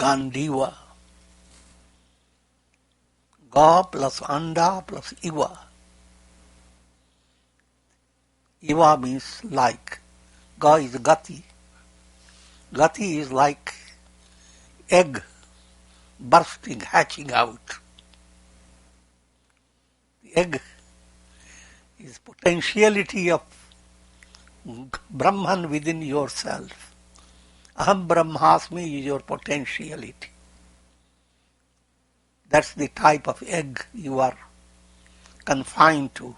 Gandiva. Ga plus anda plus iva. Iva means like. Ga is gati. Gati is like egg bursting, hatching out. The egg is potentiality of Brahman within yourself. Aham Brahmasmi is your potentiality. That's the type of egg you are confined to.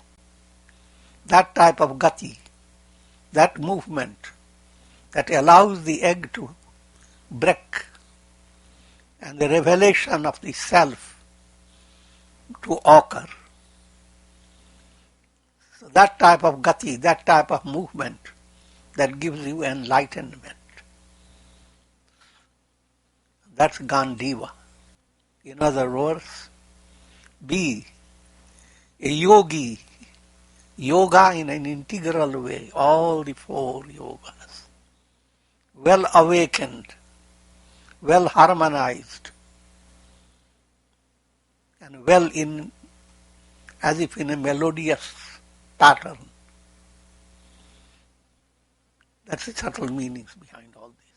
That type of gati, that movement that allows the egg to break and the revelation of the self to occur. So that type of gati, that type of movement that gives you enlightenment. That's Gandiva. In other words, be a yogi, yoga in an integral way, all the four yogas, well awakened, well harmonized, and well in, as if in a melodious pattern. That's the subtle meanings behind all this.